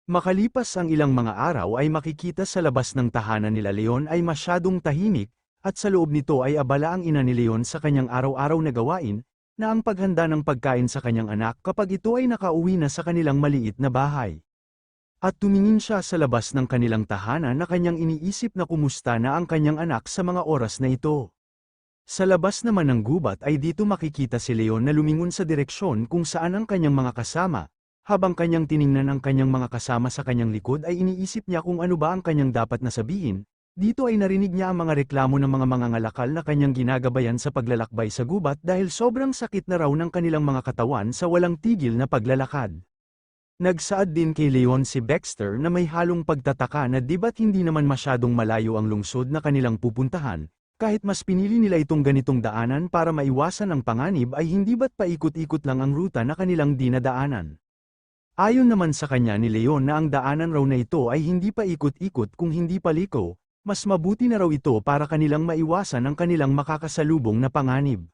Makalipas ang ilang mga araw ay makikita sa labas ng tahanan nila Leon ay masyadong tahimik, at sa loob nito ay abala ang ina ni Leon sa kanyang araw-araw na gawain, na ang paghanda ng pagkain sa kanyang anak kapag ito ay nakauwi na sa kanilang maliit na bahay. At tumingin siya sa labas ng kanilang tahanan na kanyang iniisip na kumusta na ang kanyang anak sa mga oras na ito. Sa labas naman ng gubat ay dito makikita si Leon na lumingon sa direksyon kung saan ang kanyang mga kasama. Habang kanyang tiningnan ang kanyang mga kasama sa kanyang likod ay iniisip niya kung ano ba ang kanyang dapat na sabihin. Dito ay narinig niya ang mga reklamo ng mga mangangalakal na kanyang ginagabayan sa paglalakbay sa gubat dahil sobrang sakit na raw ng kanilang mga katawan sa walang tigil na paglalakad. Nagsaad din kay Leon si Baxter na may halong pagtataka na di ba't hindi naman masyadong malayo ang lungsod na kanilang pupuntahan, kahit mas pinili nila itong ganitong daanan para maiwasan ang panganib ay hindi ba't paikot-ikot lang ang ruta na kanilang dinadaanan. Ayon naman sa kanya ni Leon na ang daanan raw na ito ay hindi pa ikot-ikot kung hindi paliko, mas mabuti na raw ito para kanilang maiwasan ang kanilang makakasalubong na panganib.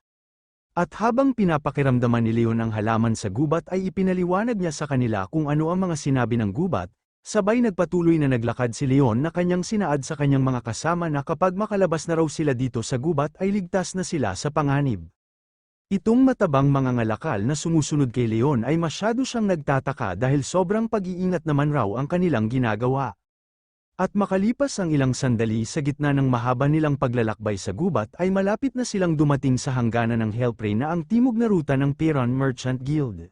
At habang pinapakiramdaman ni Leon ang halaman sa gubat ay ipinaliwanag niya sa kanila kung ano ang mga sinabi ng gubat, sabay nagpatuloy na naglakad si Leon na kanyang sinaad sa kanyang mga kasama na kapag makalabas na raw sila dito sa gubat ay ligtas na sila sa panganib. Itong matabang mangangalakal na sumusunod kay Leon ay masyado siyang nagtataka dahil sobrang pag-iingat naman raw ang kanilang ginagawa. At makalipas ang ilang sandali sa gitna ng mahaba nilang paglalakbay sa gubat ay malapit na silang dumating sa hangganan ng Hellprey na ang timog na ruta ng Piran Merchant Guild.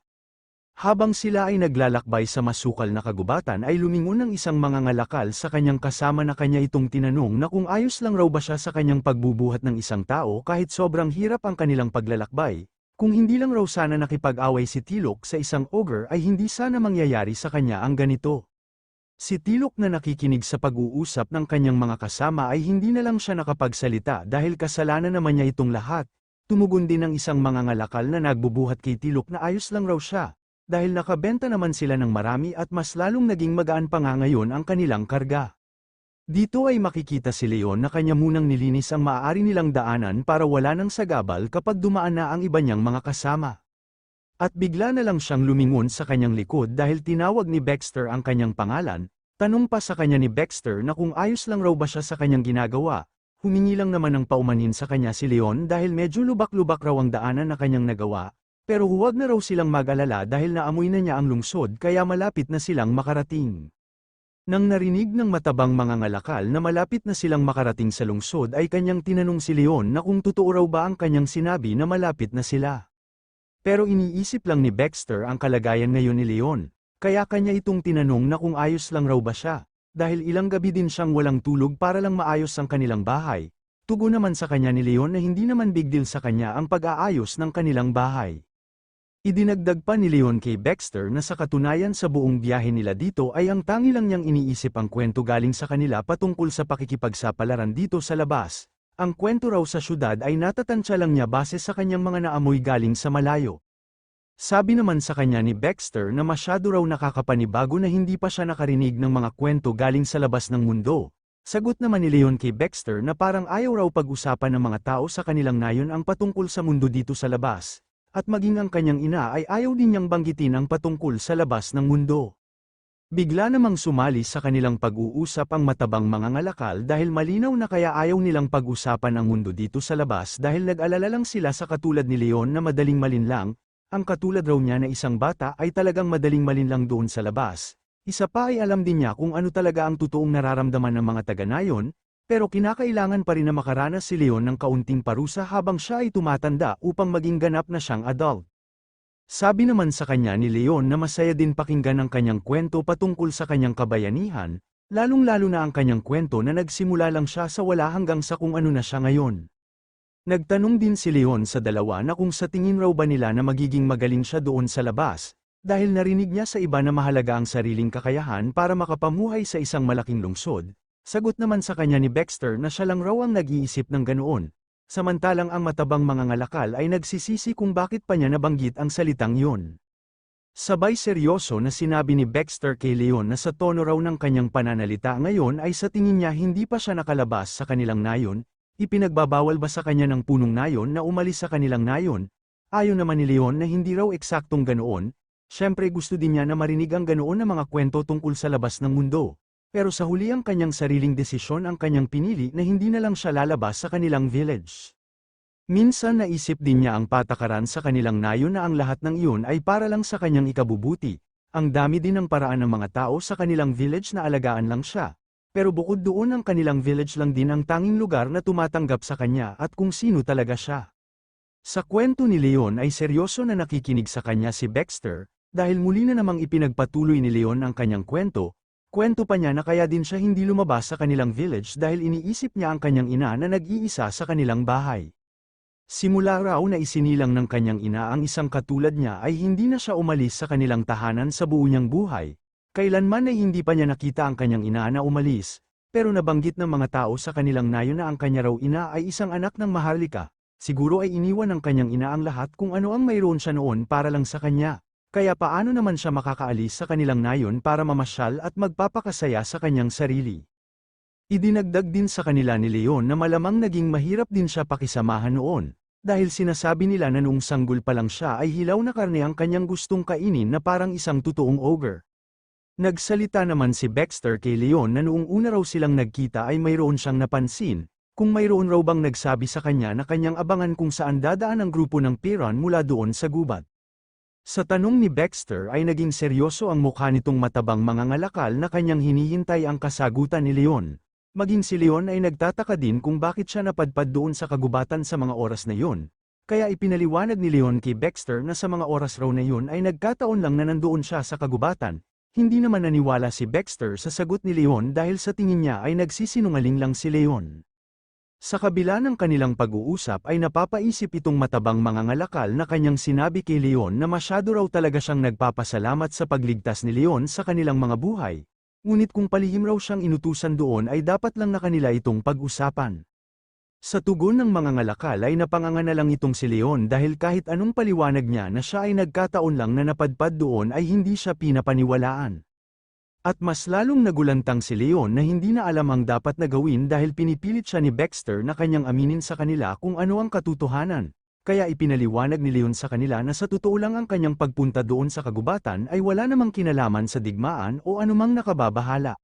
Habang sila ay naglalakbay sa masukal na kagubatan ay lumingon ng isang mangangalakal sa kanyang kasama na kanya itong tinanong na kung ayos lang raw ba siya sa kanyang pagbubuhat ng isang tao kahit sobrang hirap ang kanilang paglalakbay, kung hindi lang raw sana nakipag-away si Tilok sa isang ogre ay hindi sana mangyayari sa kanya ang ganito. Si Tilok na nakikinig sa pag-uusap ng kanyang mga kasama ay hindi na lang siya nakapagsalita dahil kasalanan naman niya itong lahat. Tumugon din ng isang mangangalakal na nagbubuhat kay Tilok na ayos lang raw siya. Dahil nakabenta naman sila ng marami at mas lalong naging magaan pa nga ngayon ang kanilang karga. Dito ay makikita si Leon na kanya munang nilinis ang maaari nilang daanan para wala nang sagabal kapag dumaan na ang iba niyang mga kasama. At bigla na lang siyang lumingon sa kanyang likod dahil tinawag ni Baxter ang kanyang pangalan, tanong pa sa kanya ni Baxter na kung ayos lang raw ba siya sa kanyang ginagawa, humingi lang naman ng paumanhin sa kanya si Leon dahil medyo lubak-lubak raw ang daanan na kanyang nagawa. Pero huwag na raw silang mag-alala dahil naamoy na niya ang lungsod kaya malapit na silang makarating. Nang narinig ng matabang mangangalakal na malapit na silang makarating sa lungsod ay kanyang tinanong si Leon na kung totoo raw ba ang kanyang sinabi na malapit na sila. Pero iniisip lang ni Baxter ang kalagayan ngayon ni Leon, kaya kanya itong tinanong na kung ayos lang raw ba siya, dahil ilang gabi din siyang walang tulog para lang maayos ang kanilang bahay. Tugon naman sa kanya ni Leon na hindi naman big deal sa kanya ang pag-aayos ng kanilang bahay. Idinagdag pa ni Leon kay Baxter na sa katunayan sa buong biyahe nila dito ay ang tangi lang niyang iniisip ang kwento galing sa kanila patungkol sa pakikipagsapalaran dito sa labas. Ang kwento raw sa syudad ay natatansya lang niya base sa kanyang mga naamoy galing sa malayo. Sabi naman sa kanya ni Baxter na masyado raw nakakapanibago na hindi pa siya nakarinig ng mga kwento galing sa labas ng mundo. Sagot naman ni Leon kay Baxter na parang ayaw raw pag-usapan ng mga tao sa kanilang nayon ang patungkol sa mundo dito sa labas. At maging ang kanyang ina ay ayaw din niyang banggitin ang patungkol sa labas ng mundo. Bigla namang sumali sa kanilang pag-uusap ang matabang mangangalakal dahil malinaw na kaya ayaw nilang pag-usapan ang mundo dito sa labas dahil nag-alala lang sila sa katulad ni Leon na madaling malinlang, ang katulad raw niya na isang bata ay talagang madaling malinlang doon sa labas. Isa pa ay alam din niya kung ano talaga ang totoong nararamdaman ng mga taga-nayon, pero kinakailangan pa rin na makaranas si Leon ng kaunting parusa habang siya ay tumatanda upang maging ganap na siyang adult. Sabi naman sa kanya ni Leon na masaya din pakinggan ang kanyang kwento patungkol sa kanyang kabayanihan, lalong-lalo na ang kanyang kwento na nagsimula lang siya sa wala hanggang sa kung ano na siya ngayon. Nagtanong din si Leon sa dalawa na kung sa tingin raw ba nila na magiging magaling siya doon sa labas, dahil narinig niya sa iba na mahalaga ang sariling kakayahan para makapamuhay sa isang malaking lungsod. Sagot naman sa kanya ni Baxter na siya lang raw ang nag-iisip ng ganoon, samantalang ang matabang mangangalakal ay nagsisisi kung bakit pa niya nabanggit ang salitang yun. Sabay seryoso na sinabi ni Baxter kay Leon na sa tono raw ng kanyang pananalita ngayon ay sa tingin niya hindi pa siya nakalabas sa kanilang nayon, ipinagbabawal ba sa kanya ng punong nayon na umalis sa kanilang nayon? Ayon naman ni Leon na hindi raw eksaktong ganoon, Siyempre gusto din niya na marinig ang ganoon na mga kwento tungkol sa labas ng mundo. Pero sa huli ang kanyang sariling desisyon ang kanyang pinili na hindi na lang siya lalabas sa kanilang village. Minsan naisip din niya ang patakaran sa kanilang nayon na ang lahat ng iyon ay para lang sa kanyang ikabubuti. Ang dami din ng paraan ng mga tao sa kanilang village na alagaan lang siya. Pero bukod doon ang kanilang village lang din ang tanging lugar na tumatanggap sa kanya at kung sino talaga siya. Sa kwento ni Leon ay seryoso na nakikinig sa kanya si Baxter, dahil muli na namang ipinagpatuloy ni Leon ang kanyang kwento. Kwento pa niya na kaya din siya hindi lumabas sa kanilang village dahil iniisip niya ang kanyang ina na nag-iisa sa kanilang bahay. Simula raw na isinilang ng kanyang ina ang isang katulad niya ay hindi na siya umalis sa kanilang tahanan sa buo niyang buhay. Kailanman ay hindi pa niya nakita ang kanyang ina na umalis, pero nabanggit ng mga tao sa kanilang nayon na ang kanya raw ina ay isang anak ng maharlika. Siguro ay iniwan ng kanyang ina ang lahat kung ano ang mayroon siya noon para lang sa kanya. Kaya paano naman siya makakaalis sa kanilang nayon para mamasyal at magpapakasaya sa kanyang sarili? Idinagdag din sa kanila ni Leon na malamang naging mahirap din siya pakisamahan noon, dahil sinasabi nila na noong sanggol pa lang siya ay hilaw na karne ang kanyang gustong kainin na parang isang totoong ogre. Nagsalita naman si Baxter kay Leon na noong una raw silang nagkita ay mayroon siyang napansin, kung mayroon raw bang nagsabi sa kanya na kanyang abangan kung saan dadaan ang grupo ng Piran mula doon sa gubat. Sa tanong ni Baxter ay naging seryoso ang mukha nitong matabang mangangalakal na kanyang hinihintay ang kasagutan ni Leon. Maging si Leon ay nagtataka din kung bakit siya napadpad doon sa kagubatan sa mga oras na yun. Kaya ipinaliwanag ni Leon kay Baxter na sa mga oras raw na yun ay nagkataon lang na nandoon siya sa kagubatan. Hindi naman naniwala si Baxter sa sagot ni Leon dahil sa tingin niya ay nagsisinungaling lang si Leon. Sa kabila ng kanilang pag-uusap ay napapaisip itong matabang mangangalakal na kanyang sinabi kay Leon na masyado raw talaga siyang nagpapasalamat sa pagligtas ni Leon sa kanilang mga buhay. Ngunit kung palihim raw siyang inutusan doon ay dapat lang na kanila itong pag-usapan. Sa tugon ng mangangalakal ay napanganga na lang itong si Leon dahil kahit anong paliwanag niya na siya ay nagkataon lang na napadpad doon ay hindi siya pinapaniwalaan. At mas lalong nagulantang si Leon na hindi na alam ang dapat na gawin dahil pinipilit siya ni Baxter na kanyang aminin sa kanila kung ano ang katotohanan. Kaya ipinaliwanag ni Leon sa kanila na sa totoo lang ang kanyang pagpunta doon sa kagubatan ay wala namang kinalaman sa digmaan o anumang nakababahala.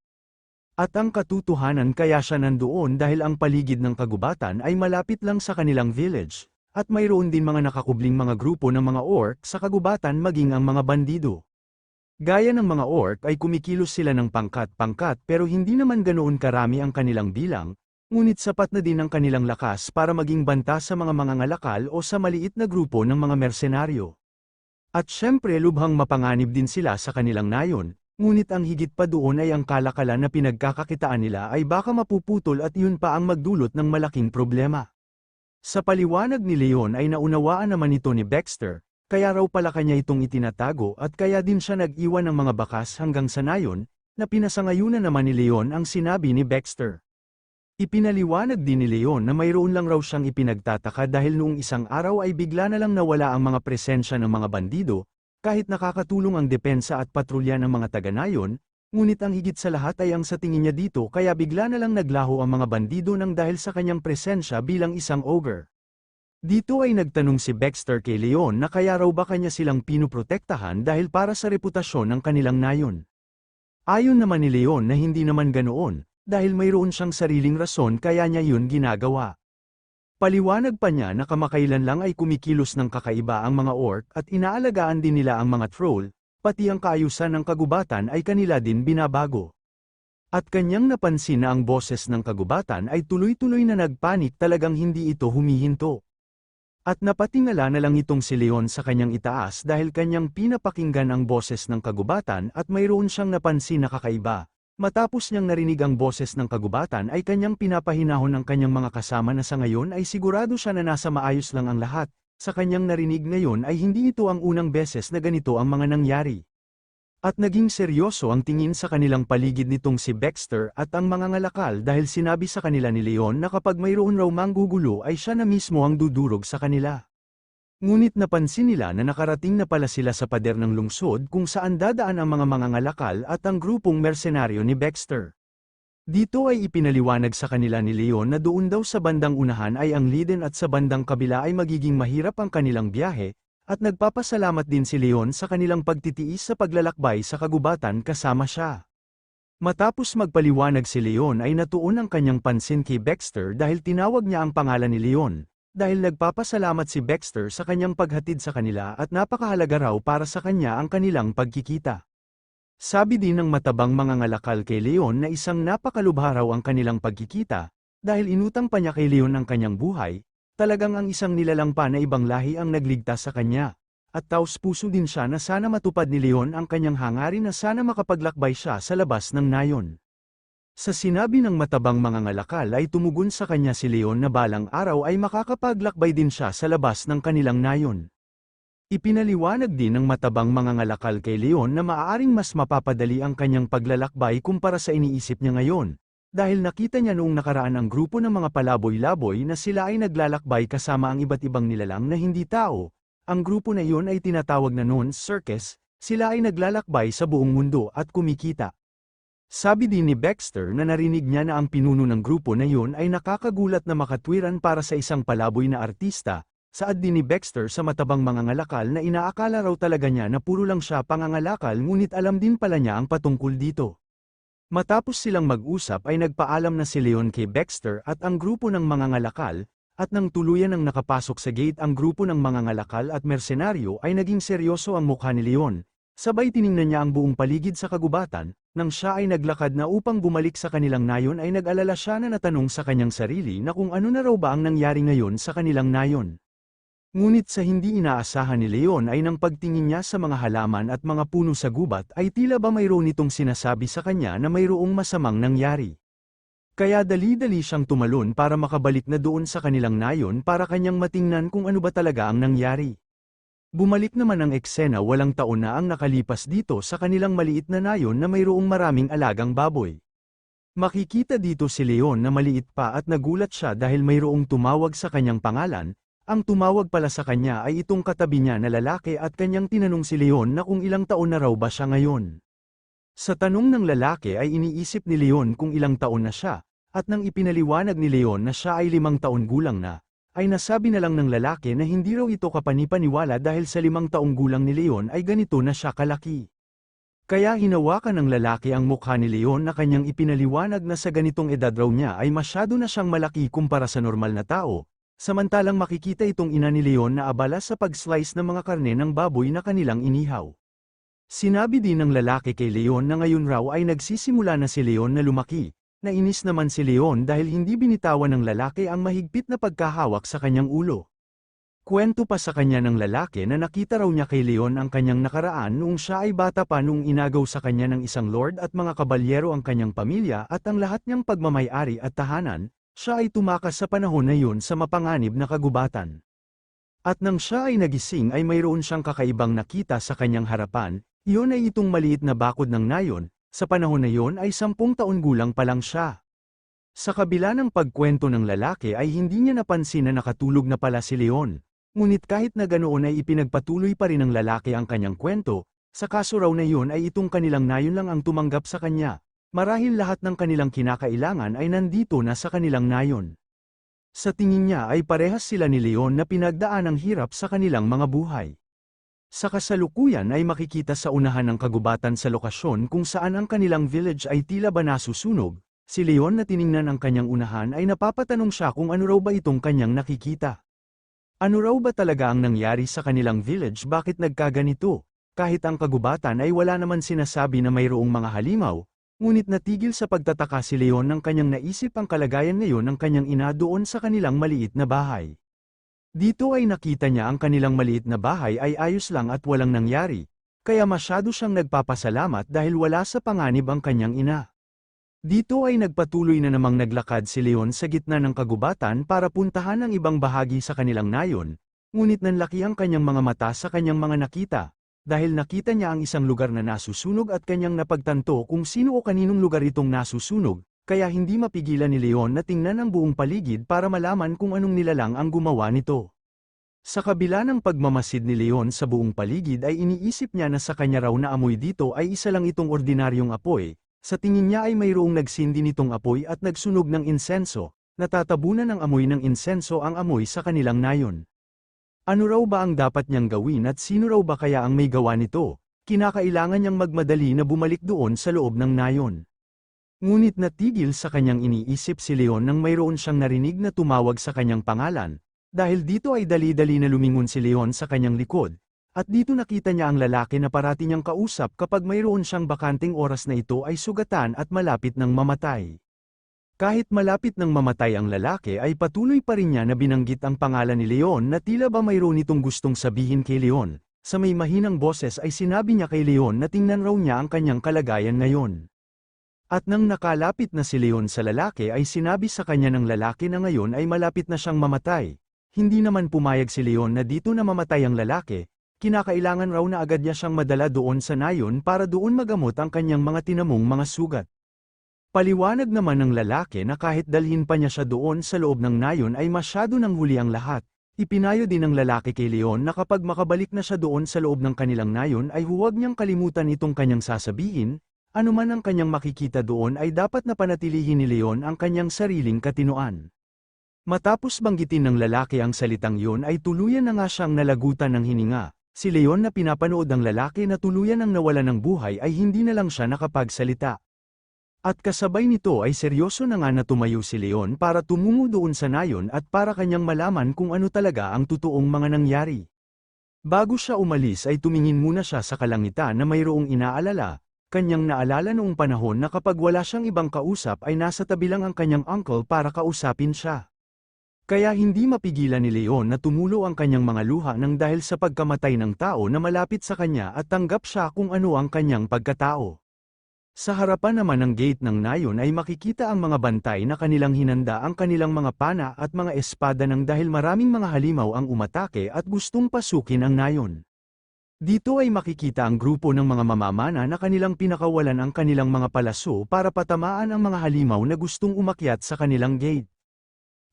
At ang katotohanan kaya siya nandoon dahil ang paligid ng kagubatan ay malapit lang sa kanilang village, at mayroon din mga nakakubling mga grupo ng mga orc sa kagubatan maging ang mga bandido. Gaya ng mga orc ay kumikilos sila ng pangkat-pangkat pero hindi naman ganoon karami ang kanilang bilang, ngunit sapat na din ang kanilang lakas para maging banta sa mga mangangalakal o sa maliit na grupo ng mga mersenaryo. At syempre lubhang mapanganib din sila sa kanilang nayon, ngunit ang higit pa doon ay ang kalakalan na pinagkakakitaan nila ay baka mapuputol at yun pa ang magdulot ng malaking problema. Sa paliwanag ni Leon ay naunawaan naman ito ni Baxter, kaya raw pala kanya itong itinatago at kaya din siya nag-iwan ng mga bakas hanggang sa nayon, na pinasangayunan naman ni Leon ang sinabi ni Baxter. Ipinaliwanag din ni Leon na mayroon lang raw siyang ipinagtataka dahil noong isang araw ay bigla na lang nawala ang mga presensya ng mga bandido, kahit nakakatulong ang depensa at patrolya ng mga taga-nayon, ngunit ang higit sa lahat ay ang sa tingin niya dito kaya bigla na lang naglaho ang mga bandido nang dahil sa kanyang presensya bilang isang ogre. Dito ay nagtanong si Baxter kay Leon na kaya raw ba kanya silang pinuprotektahan dahil para sa reputasyon ng kanilang nayon. Ayon naman ni Leon na hindi naman ganoon, dahil mayroon siyang sariling rason kaya niya yun ginagawa. Paliwanag pa niya na kamakailan lang ay kumikilos ng kakaiba ang mga orc at inaalagaan din nila ang mga troll, pati ang kaayusan ng kagubatan ay kanila din binabago. At kanyang napansin na ang boses ng kagubatan ay tuloy-tuloy na nagpanik talagang hindi ito humihinto. At napatingala na lang itong si Leon sa kanyang itaas dahil kanyang pinapakinggan ang boses ng kagubatan at mayroon siyang napansin na kakaiba. Matapos niyang narinig ang boses ng kagubatan ay kanyang pinapahinahon ng kanyang mga kasama na sa ngayon ay sigurado siya na nasa maayos lang ang lahat. Sa kanyang narinig ngayon ay hindi ito ang unang beses na ganito ang mga nangyari. At naging seryoso ang tingin sa kanilang paligid nitong si Baxter at ang mga ngalakal dahil sinabi sa kanila ni Leon na kapag mayroon raw manggugulo ay siya na mismo ang dudurog sa kanila. Ngunit napansin nila na nakarating na pala sila sa pader ng lungsod kung saan dadaan ang mga mangangalakal at ang grupong mersenaryo ni Baxter. Dito ay ipinaliwanag sa kanila ni Leon na doon daw sa bandang unahan ay ang Liden at sa bandang kabila ay magiging mahirap ang kanilang biyahe, At nagpapasalamat din si Leon sa kanilang pagtitiis sa paglalakbay sa kagubatan kasama siya. Matapos magpaliwanag si Leon ay natuon ang kanyang pansin kay Baxter dahil tinawag niya ang pangalan ni Leon, dahil nagpapasalamat si Baxter sa kanyang paghatid sa kanila at napakahalaga raw para sa kanya ang kanilang pagkikita. Sabi din ng matabang mangangalakal kay Leon na isang napakalubha raw ang kanilang pagkikita, dahil inutang pa niya kay Leon ang kanyang buhay, talagang ang isang nilalang pa na ibang lahi ang nagligtas sa kanya. At taos-puso din siya na sana matupad ni Leon ang kanyang hangarin na sana makapaglakbay siya sa labas ng nayon. Sa sinabi ng matabang mangangalakal ay tumugon sa kanya si Leon na balang araw ay makakapaglakbay din siya sa labas ng kanilang nayon. Ipinaliwanag din ng matabang mangangalakal kay Leon na maaaring mas mapapadali ang kanyang paglalakbay kumpara sa iniisip niya ngayon, dahil nakita niya noong nakaraan ang grupo ng mga palaboy-laboy na sila ay naglalakbay kasama ang iba't ibang nilalang na hindi tao. Ang grupo na iyon ay tinatawag na noon circus, sila ay naglalakbay sa buong mundo at kumikita. Sabi din ni Baxter na narinig niya na ang pinuno ng grupo na iyon ay nakakagulat na makatwiran para sa isang palaboy na artista, saad din ni Baxter sa matabang mangangalakal na inaakala raw talaga niya na puro lang siya pangangalakal ngunit alam din pala niya ang patungkol dito. Matapos silang mag-usap ay nagpaalam na si Leon kay Baxter at ang grupo ng mangangalakal, at nang tuluyan ang nakapasok sa gate ang grupo ng mga ngalakal at mersenaryo ay naging seryoso ang mukha ni Leon, sabay tiningnan niya ang buong paligid sa kagubatan, nang siya ay naglakad na upang bumalik sa kanilang nayon ay nag-alala siya na natanong sa kanyang sarili na kung ano na raw ba ang nangyari ngayon sa kanilang nayon. Ngunit sa hindi inaasahan ni Leon ay nang pagtingin niya sa mga halaman at mga puno sa gubat ay tila ba mayroon nitong sinasabi sa kanya na mayroong masamang nangyari. Kaya dali-dali siyang tumalon para makabalik na doon sa kanilang nayon para kanyang matingnan kung ano ba talaga ang nangyari. Bumalik naman ang eksena walang taon na ang nakalipas dito sa kanilang maliit na nayon na mayroong maraming alagang baboy. Makikita dito si Leon na maliit pa at nagulat siya dahil mayroong tumawag sa kanyang pangalan, ang tumawag pala sa kanya ay itong katabi niya na lalaki at kanyang tinanong si Leon na kung ilang taon na raw ba siya ngayon. Sa tanong ng lalaki ay iniisip ni Leon kung ilang taon na siya. At nang ipinaliwanag ni Leon na siya ay 5 taon gulang na, ay nasabi na lang ng lalaki na hindi raw ito kapanipaniwala dahil sa 5 taong gulang ni Leon ay ganito na siya kalaki. Kaya hinawakan ng lalaki ang mukha ni Leon na kanyang ipinaliwanag na sa ganitong edad raw niya ay masyado na siyang malaki kumpara sa normal na tao, samantalang makikita itong ina ni Leon na abala sa pag-slice ng mga karne ng baboy na kanilang inihaw. Sinabi din ng lalaki kay Leon na ngayon raw ay nagsisimula na si Leon na lumaki. Nainis naman si Leon dahil hindi binitawan ng lalaki ang mahigpit na pagkahawak sa kanyang ulo. Kwento pa sa kanya ng lalaki na nakita raw niya kay Leon ang kanyang nakaraan noong siya ay bata pa noong inagaw sa kanya ng isang lord at mga kabalyero ang kanyang pamilya at ang lahat niyang pagmamay-ari at tahanan, siya ay tumakas sa panahon na yun sa mapanganib na kagubatan. At nang siya ay nagising ay mayroon siyang kakaibang nakita sa kanyang harapan, iyon ay itong maliit na bakod ng nayon. Sa panahon na yon ay 10 taon gulang pa lang siya. Sa kabila ng pagkwento ng lalaki ay hindi niya napansin na nakatulog na pala si Leon. Ngunit kahit na ganoon ay ipinagpatuloy pa rin ng lalaki ang kanyang kwento, sa kaso raw na yon ay itong kanilang nayon lang ang tumanggap sa kanya. Marahil lahat ng kanilang kinakailangan ay nandito na sa kanilang nayon. Sa tingin niya ay parehas sila ni Leon na pinagdaan ng hirap sa kanilang mga buhay. Sa kasalukuyan ay makikita sa unahan ng kagubatan sa lokasyon kung saan ang kanilang village ay tila ba nasusunog, si Leon na tiningnan ang kanyang unahan ay napapatanong siya kung ano raw ba itong kanyang nakikita. Ano raw ba talaga ang nangyari sa kanilang village bakit nagkaganito, kahit ang kagubatan ay wala naman sinasabi na mayroong mga halimaw, ngunit natigil sa pagtataka si Leon ng kanyang naisip ang kalagayan ngayon ng kanyang ina doon sa kanilang maliit na bahay. Dito ay nakita niya ang kanilang maliit na bahay ay ayos lang at walang nangyari, kaya masyado siyang nagpapasalamat dahil wala sa panganib ang kanyang ina. Dito ay nagpatuloy na namang naglakad si Leon sa gitna ng kagubatan para puntahan ang ibang bahagi sa kanilang nayon, ngunit nanlaki ang kanyang mga mata sa kanyang mga nakita, dahil nakita niya ang isang lugar na nasusunog at kanyang napagtanto kung sino o kaninong lugar itong nasusunog. Kaya hindi mapigilan ni Leon na tingnan ang buong paligid para malaman kung anong nilalang ang gumawa nito. Sa kabila ng pagmamasid ni Leon sa buong paligid ay iniisip niya na sa kanya raw na amoy dito ay isa lang itong ordinaryong apoy, sa tingin niya ay mayroong nagsindi nitong apoy at nagsunog ng insenso, natatabunan ng amoy ng insenso ang amoy sa kanilang nayon. Ano raw ba ang dapat niyang gawin at sino raw ba kaya ang may gawa nito? Kinakailangan niyang magmadali na bumalik doon sa loob ng nayon. Ngunit natigil sa kanyang iniisip si Leon nang mayroon siyang narinig na tumawag sa kanyang pangalan. Dahil dito ay dali-dali na lumingon si Leon sa kanyang likod, at dito nakita niya ang lalaki na parati niyang kausap kapag mayroon siyang bakanting oras na ito ay sugatan at malapit ng mamatay. Kahit malapit ng mamatay ang lalaki ay patuloy pa rin niya na binanggit ang pangalan ni Leon na tila ba mayroon itong gustong sabihin kay Leon. Sa may mahinang boses ay sinabi niya kay Leon na tingnan raw niya ang kanyang kalagayan ngayon. At nang nakalapit na si Leon sa lalaki ay sinabi sa kanya ng lalaki na ngayon ay malapit na siyang mamatay. Hindi naman pumayag si Leon na dito na mamatay ang lalaki, kinakailangan raw na agad niya siyang madala doon sa nayon para doon magamot ang kanyang mga tinamong mga sugat. Paliwanag naman ng lalaki na kahit dalhin pa niya siya doon sa loob ng nayon ay masyado nang huli ang lahat. Ipinayo din ng lalaki kay Leon na kapag makabalik na siya doon sa loob ng kanilang nayon ay huwag niyang kalimutan itong kanyang sasabihin, anuman ang kanyang makikita doon ay dapat na panatilihin ni Leon ang kanyang sariling katinoan. Matapos banggitin ng lalaki ang salitang yun ay tuluyan na nga siyang nalagutan ng hininga. Si Leon na pinapanood ang lalaki na tuluyan ang nawala ng buhay ay hindi na lang siya nakapagsalita. At kasabay nito ay seryoso na nga na tumayo si Leon para tumungo doon sa nayon at para kanyang malaman kung ano talaga ang totoong mga nangyari. Bago siya umalis ay tumingin muna siya sa kalangitan na mayroong inaalala, kanyang naalala noong panahon na kapag wala siyang ibang kausap ay nasa tabi lang ang kanyang uncle para kausapin siya. Kaya hindi mapigilan ni Leon na tumulo ang kanyang mga luha nang dahil sa pagkamatay ng tao na malapit sa kanya at tanggap siya kung ano ang kanyang pagkatao. Sa harapan naman ng gate ng nayon ay makikita ang mga bantay na kanilang hinanda ang kanilang mga pana at mga espada nang dahil maraming mga halimaw ang umatake at gustong pasukin ang nayon. Dito ay makikita ang grupo ng mga mamamana na kanilang pinakawalan ang kanilang mga palaso para patamaan ang mga halimaw na gustong umakyat sa kanilang gate.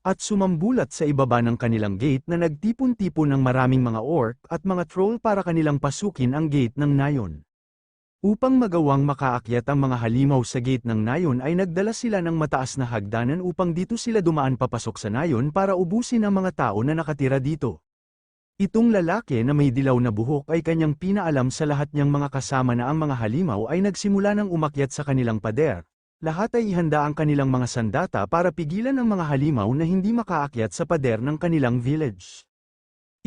At sumambulat sa ibaba ng kanilang gate na nagtipon-tipon ng maraming mga orc at mga troll para kanilang pasukin ang gate ng nayon. Upang magawang makaakyat ang mga halimaw sa gate ng nayon ay nagdala sila ng mataas na hagdanan upang dito sila dumaan papasok sa nayon para ubusin ang mga tao na nakatira dito. Itong lalaki na may dilaw na buhok ay kanyang pinaalam sa lahat niyang mga kasama na ang mga halimaw ay nagsimula ng umakyat sa kanilang pader. Lahat ay ihanda ang kanilang mga sandata para pigilan ang mga halimaw na hindi makaakyat sa pader ng kanilang village.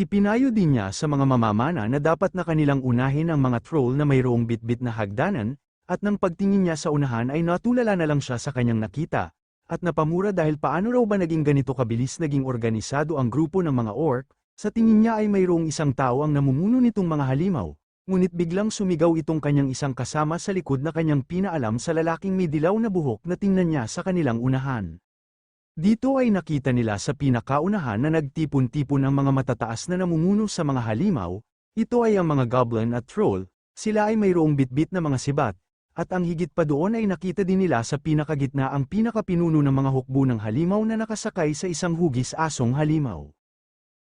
Ipinayo din niya sa mga mamamana na dapat na kanilang unahin ang mga troll na mayroong bitbit na hagdanan, at nang pagtingin niya sa unahan ay natulala na lang siya sa kanyang nakita, at napamura dahil paano raw ba naging ganito kabilis naging organisado ang grupo ng mga orc. Sa tingin niya ay mayroong isang tao ang namumuno nitong mga halimaw, ngunit biglang sumigaw itong kanyang isang kasama sa likod na kanyang pinaalam sa lalaking may dilaw na buhok na tingnan niya sa kanilang unahan. Dito ay nakita nila sa pinakaunahan na nagtipon-tipon ang mga matataas na namumuno sa mga halimaw, ito ay ang mga goblin at troll, sila ay mayroong bitbit na mga sibat, at ang higit pa doon ay nakita din nila sa pinakagitna ang pinakapinuno ng mga hukbo ng halimaw na nakasakay sa isang hugis asong halimaw.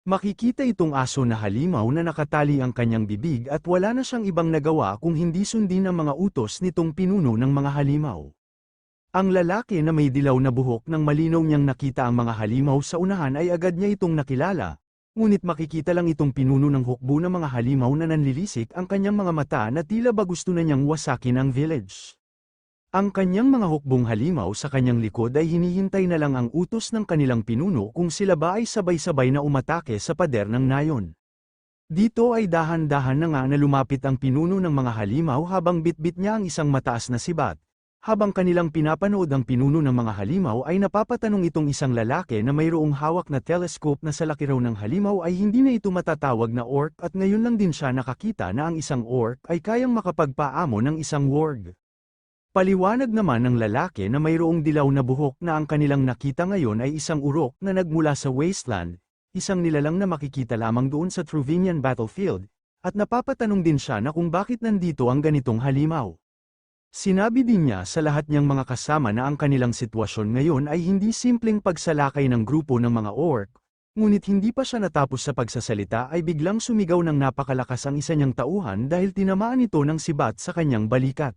Makikita itong aso na halimaw na nakatali ang kanyang bibig at wala na siyang ibang nagawa kung hindi sundin ang mga utos nitong pinuno ng mga halimaw. Ang lalaki na may dilaw na buhok nang malinaw niyang nakita ang mga halimaw sa unahan ay agad niya itong nakilala, ngunit makikita lang itong pinuno ng hukbo ng mga halimaw na nanlilisik ang kanyang mga mata na tila ba gusto na niyang wasakin ang village. Ang kanyang mga hukbong halimaw sa kanyang likod ay hinihintay na lang ang utos ng kanilang pinuno kung sila ba ay sabay-sabay na umatake sa pader ng nayon. Dito ay dahan-dahan na nga na lumapit ang pinuno ng mga halimaw habang bitbit niya ang isang mataas na sibat. Habang kanilang pinapanood ang pinuno ng mga halimaw ay napapatanong itong isang lalaki na mayroong hawak na telescope na sa laki raw ng halimaw ay hindi na ito matatawag na orc at ngayon lang din siya nakakita na ang isang orc ay kayang makapagpaamo ng isang warg. Paliwanag naman ng lalaki na mayroong dilaw na buhok na ang kanilang nakita ngayon ay isang urok na nagmula sa wasteland, isang nilalang na makikita lamang doon sa Truvinian battlefield, at napapatanong din siya na kung bakit nandito ang ganitong halimaw. Sinabi din niya sa lahat niyang mga kasama na ang kanilang sitwasyon ngayon ay hindi simpleng pagsalakay ng grupo ng mga orc, ngunit hindi pa siya natapos sa pagsasalita ay biglang sumigaw ng napakalakas ang isa niyang tauhan dahil tinamaan ito ng sibat sa kanyang balikat.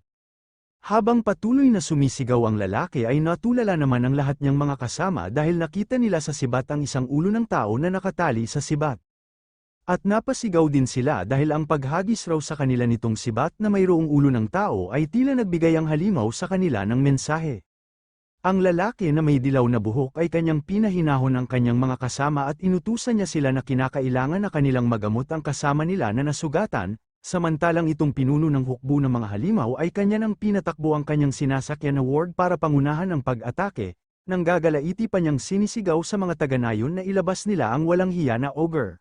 Habang patuloy na sumisigaw ang lalaki ay natulala naman ang lahat niyang mga kasama dahil nakita nila sa sibat ang isang ulo ng tao na nakatali sa sibat. At napasigaw din sila dahil ang paghagis raw sa kanila nitong sibat na mayroong ulo ng tao ay tila nagbigay ang halimaw sa kanila ng mensahe. Ang lalaki na may dilaw na buhok ay kanyang pinahinahon ang kanyang mga kasama at inutusan niya sila na kinakailangan na kanilang magamot ang kasama nila na nasugatan, samantalang itong pinuno ng hukbo ng mga halimaw ay kanya nang pinatakbo ang kanyang sinasakyan na ward para pangunahan ang pag-atake, nang gagalaiti pa niyang sinisigaw sa mga taga-nayon na ilabas nila ang walang hiya na ogre.